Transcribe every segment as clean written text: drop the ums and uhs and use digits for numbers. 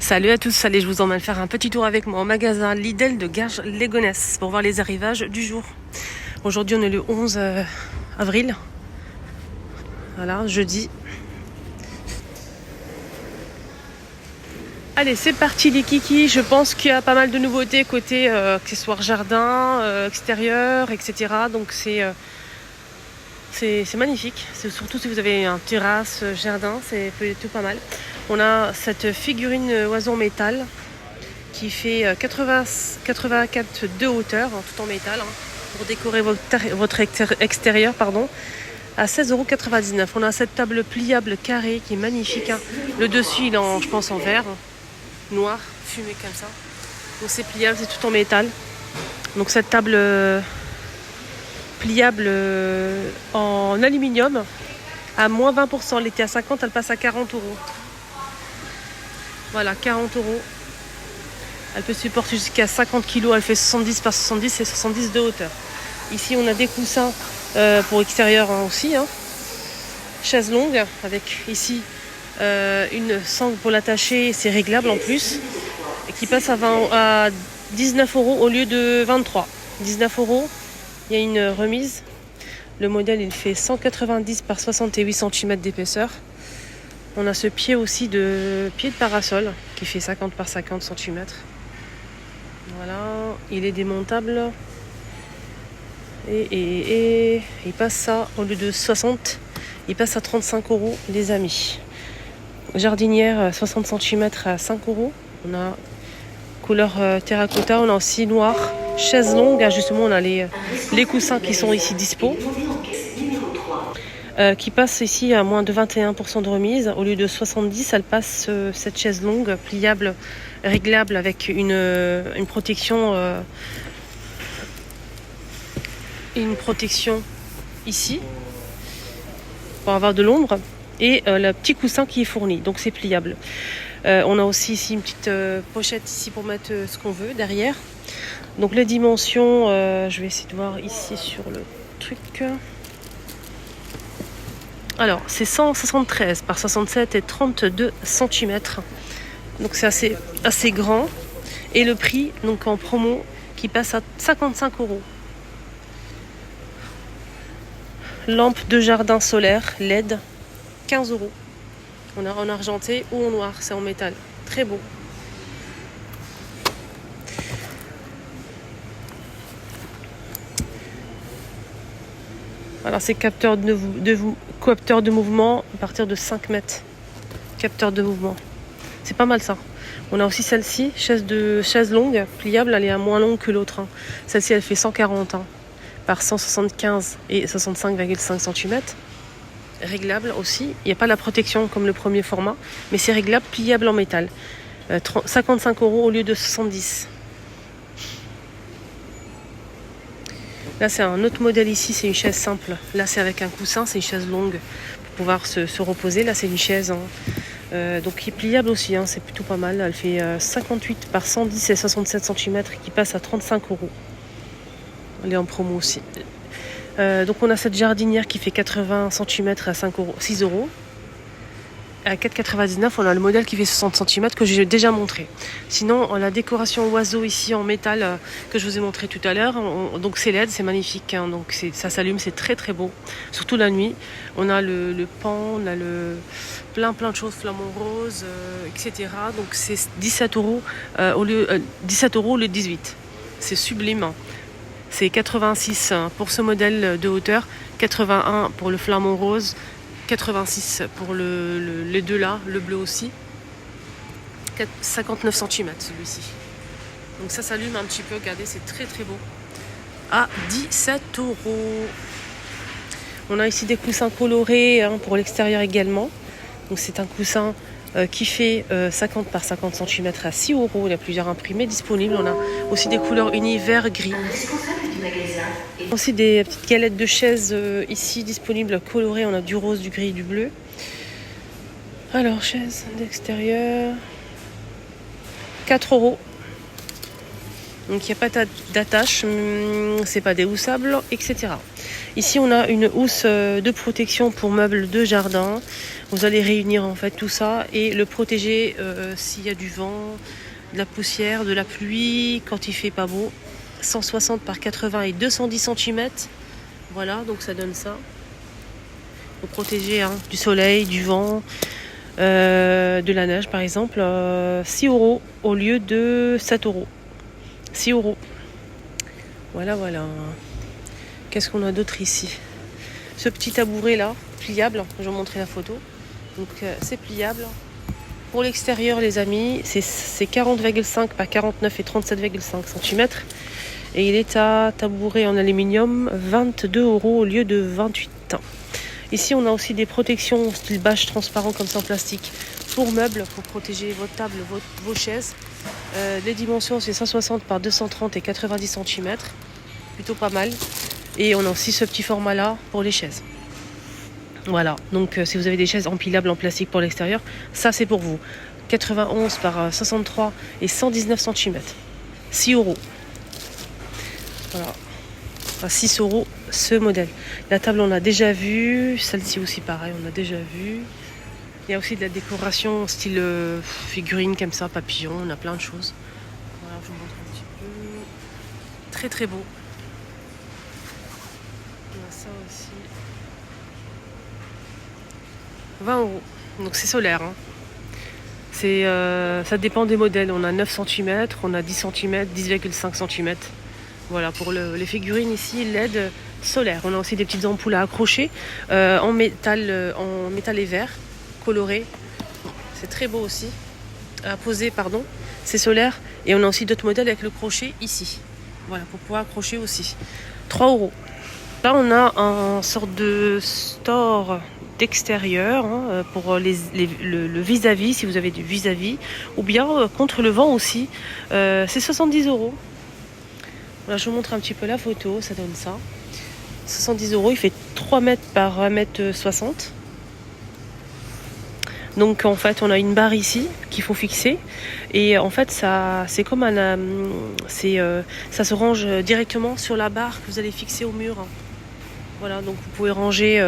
Salut à tous, allez je vous emmène faire un petit tour avec moi au magasin Lidl de Garges-les-Gonesse pour voir les arrivages du jour. Aujourd'hui on est le 11 avril, voilà, jeudi. Allez c'est parti les kikis, je pense qu'il y a pas mal de nouveautés côté accessoires jardin, extérieur, etc. Donc c'est magnifique, surtout si vous avez un terrasse, jardin, c'est plutôt pas mal. On a cette figurine oiseau en métal qui fait 84 de hauteur, tout en métal, pour décorer votre extérieur, à 16,99 €. On a cette table pliable carrée qui est magnifique. Le dessus, il est je pense, en verre, noir, fumé comme ça. Donc c'est pliable, c'est tout en métal. Donc cette table pliable en aluminium à moins 20%. Elle était à 50, elle passe à 40 €. Voilà, 40 €. Elle peut supporter jusqu'à 50 kg. Elle fait 70 par 70 et 70 de hauteur. Ici, on a des coussins pour extérieur aussi. Chaise longue avec ici une sangle pour l'attacher. C'est réglable en plus. Et qui passe à 19 € au lieu de 23. 19 €. Il y a une remise. Le modèle, il fait 190 par 68 cm d'épaisseur. On a ce pied aussi de parasol qui fait 50 par 50 cm. Voilà, il est démontable. Et il passe ça, au lieu de 60, il passe à 35 € les amis. Jardinière 60 cm à 5 €. On a couleur terracotta, on a aussi noir. Chaise longue, justement on a les coussins qui sont ici dispo. Qui passe ici à moins de 21% de remise. Au lieu de 70, elle passe cette chaise longue, pliable, réglable avec une protection ici pour avoir de l'ombre et le petit coussin qui est fourni, donc c'est pliable. On a aussi ici une petite pochette ici pour mettre ce qu'on veut derrière. Donc les dimensions, je vais essayer de voir ici sur le truc. Alors, c'est 173 par 67 et 32 cm. Donc, c'est assez grand. Et le prix, donc en promo, qui passe à 55 €. Lampe de jardin solaire LED, 15 €. On a en argenté ou en noir, c'est en métal. Très beau. Alors, c'est capteur de mouvement à partir de 5 mètres. Capteur de mouvement. C'est pas mal ça. On a aussi celle-ci, chaise longue, pliable, elle est moins longue que l'autre. Celle-ci, elle fait 140 par 175 et 65,5 cm. Réglable aussi. Il n'y a pas la protection comme le premier format, mais c'est réglable, pliable en métal. 55 € au lieu de 70. Là, c'est un autre modèle ici, c'est une chaise simple. Là, c'est avec un coussin, c'est une chaise longue pour pouvoir se reposer. Là, c'est une chaise donc qui est pliable aussi, c'est plutôt pas mal. Elle fait 58 par 110 et 67 cm qui passe à 35 €. Elle est en promo aussi. Donc, on a cette jardinière qui fait 80 cm à 6 €. À 4,99 €, on a le modèle qui fait 60 cm que j'ai déjà montré. Sinon, la décoration oiseau ici en métal que je vous ai montré tout à l'heure. Donc c'est LED, c'est magnifique. Donc ça s'allume, c'est très très beau. Surtout la nuit. On a le pan, on a plein de choses, flamant rose, etc. Donc c'est 17 € au lieu 17 € au lieu de 18. C'est sublime. C'est 86 pour ce modèle de hauteur, 81 pour le flamant rose. 86 pour les deux là, le bleu aussi. 59 cm celui-ci. Donc ça s'allume un petit peu, regardez, c'est très très beau. À 17 €. On a ici des coussins colorés pour l'extérieur également. Donc c'est un coussin qui fait 50 par 50 cm à 6 €. Il y a plusieurs imprimés disponibles. On a aussi des couleurs unies vert, gris. Aussi des petites galettes de chaises ici disponibles colorées. On a du rose, du gris, du bleu. Alors, chaise d'extérieur, 4 €. Donc il n'y a pas d'attache, c'est pas déhoussable, etc. Ici on a une housse de protection pour meubles de jardin. Vous allez réunir en fait tout ça et le protéger s'il y a du vent, de la poussière, de la pluie, quand il fait pas beau. 160 par 80 et 210 cm. Voilà, donc ça donne ça. Pour protéger du soleil, du vent, de la neige par exemple. 6 € au lieu de 7 €. 6 €. Voilà, voilà. Qu'est-ce qu'on a d'autre ici? Ce petit tabouret là, pliable. Je vais vous montrer la photo. Donc c'est pliable. Pour l'extérieur les amis, c'est 40,5 par 49 et 37,5 cm. Et il est à tabouret en aluminium, 22 € au lieu de 28 €. Ici on a aussi des protections style bâche transparent comme ça en plastique pour meubles, pour protéger votre table, vos chaises. Les dimensions c'est 160 par 230 et 90 cm. Plutôt pas mal. Et on a aussi ce petit format là pour les chaises. Voilà, donc si vous avez des chaises empilables en plastique pour l'extérieur, ça c'est pour vous. 91 par 63 et 119 cm. 6 €. Voilà. À 6 € ce modèle. La table on a déjà vu, celle-ci aussi pareil, on a déjà vu. Il y a aussi de la décoration style figurine comme ça, papillon, on a plein de choses. Voilà, je vous montre un petit peu. Très très beau. On a ça aussi. 20 €. Donc c'est solaire. Hein. Ça dépend des modèles. On a 9 cm, on a 10 cm, 10,5 cm. Voilà, pour les figurines ici, LED solaire. On a aussi des petites ampoules à accrocher en métal et verre, coloré. C'est très beau aussi. À poser, pardon. C'est solaire. Et on a aussi d'autres modèles avec le crochet ici. Voilà, pour pouvoir accrocher aussi. 3 €. Là, on a un sorte de store d'extérieur pour le vis-à-vis, si vous avez du vis-à-vis. Ou bien contre le vent aussi. C'est 70 €. Voilà, je vous montre un petit peu la photo, ça donne ça. 70 €, il fait 3 mètres par 1 mètre 60. Donc en fait on a une barre ici qu'il faut fixer. Et en fait ça c'est comme ça se range directement sur la barre que vous allez fixer au mur. Voilà, donc vous pouvez ranger,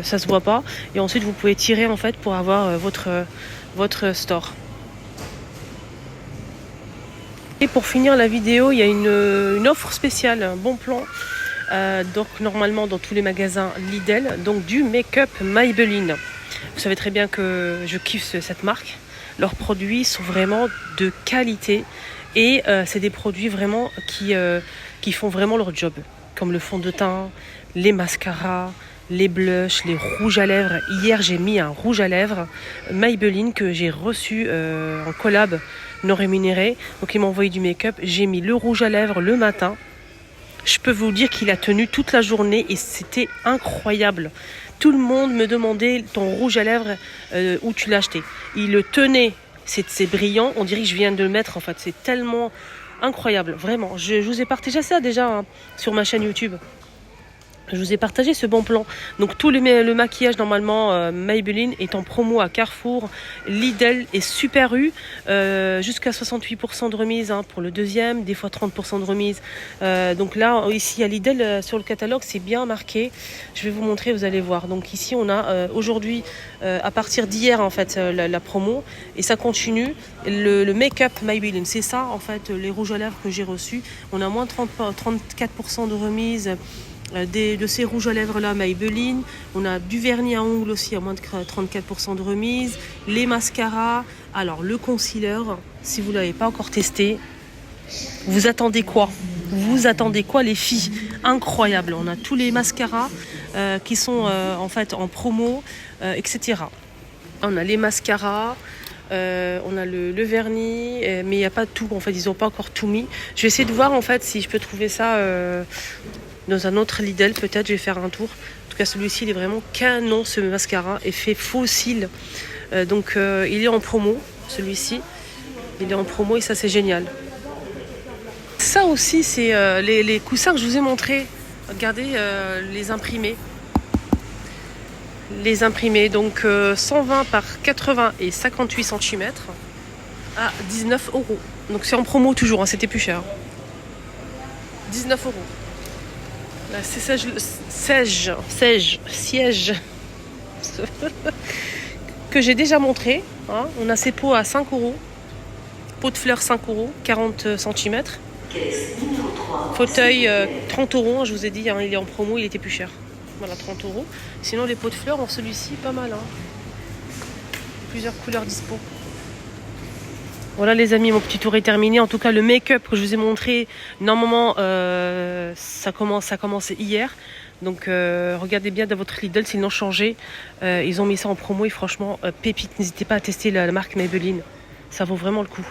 ça se voit pas. Et ensuite vous pouvez tirer en fait pour avoir votre store. Et pour finir la vidéo, il y a une offre spéciale, un bon plan. Donc normalement dans tous les magasins Lidl, donc du make-up Maybelline. Vous savez très bien que je kiffe cette marque. Leurs produits sont vraiment de qualité et c'est des produits vraiment qui font vraiment leur job. Comme le fond de teint, les mascaras, les blushs, les rouges à lèvres. Hier j'ai mis un rouge à lèvres Maybelline que j'ai reçu en collab non rémunéré. Donc ils m'ont envoyé du make-up. J'ai mis le rouge à lèvres le matin. Je peux vous dire qu'il a tenu toute la journée et c'était incroyable. Tout le monde me demandait ton rouge à lèvres où tu l'as acheté. Il le tenait, c'est brillant. On dirait que je viens de le mettre en fait. C'est tellement incroyable, vraiment. Je vous ai partagé ça déjà sur ma chaîne YouTube. Je vous ai partagé ce bon plan. Donc tout le maquillage normalement Maybelline est en promo à Carrefour, Lidl et Super U. Jusqu'à 68% de remise pour le deuxième, des fois 30% de remise. Donc là, ici à Lidl, sur le catalogue, c'est bien marqué. Je vais vous montrer, vous allez voir. Donc ici, on a aujourd'hui, à partir d'hier en fait, la promo. Et ça continue. Le make-up Maybelline, c'est ça en fait, les rouges à lèvres que j'ai reçus. On a moins de 34% de remise. De ces rouges à lèvres là Maybelline, on a du vernis à ongles aussi à moins de 34% de remise, les mascaras, alors le concealer, si vous ne l'avez pas encore testé, vous attendez quoi les filles? Incroyable, on a tous les mascaras qui sont en fait en promo, etc. On a les mascaras, on a le vernis, mais il n'y a pas tout, en fait ils n'ont pas encore tout mis. Je vais essayer de voir en fait si je peux trouver ça dans un autre Lidl, peut-être je vais faire un tour. En tout cas celui-ci il est vraiment canon, ce mascara, effet faux cils. Donc il est en promo, celui-ci. Il est en promo et ça c'est génial. Ça aussi c'est les coussins que je vous ai montrés. Regardez les imprimés. Les imprimés, donc 120 par 80 et 58 cm à 19 €. Donc c'est en promo toujours, c'était plus cher. 19 euros. Là, c'est siège que j'ai déjà montré. Hein. On a ces pots à 5 euros. Pot de fleurs 5 euros, 40 cm. Fauteuil 30 euros, je vous ai dit, hein, il est en promo, il était plus cher. Voilà, 30 euros. Sinon, les pots de fleurs, en celui-ci, pas mal. Hein. Plusieurs couleurs dispo. Voilà les amis, mon petit tour est terminé. En tout cas, le make-up que je vous ai montré, normalement, ça a commencé hier. Donc, regardez bien dans votre Lidl s'ils l'ont changé. Ils ont mis ça en promo et franchement, pépite. N'hésitez pas à tester la marque Maybelline. Ça vaut vraiment le coup.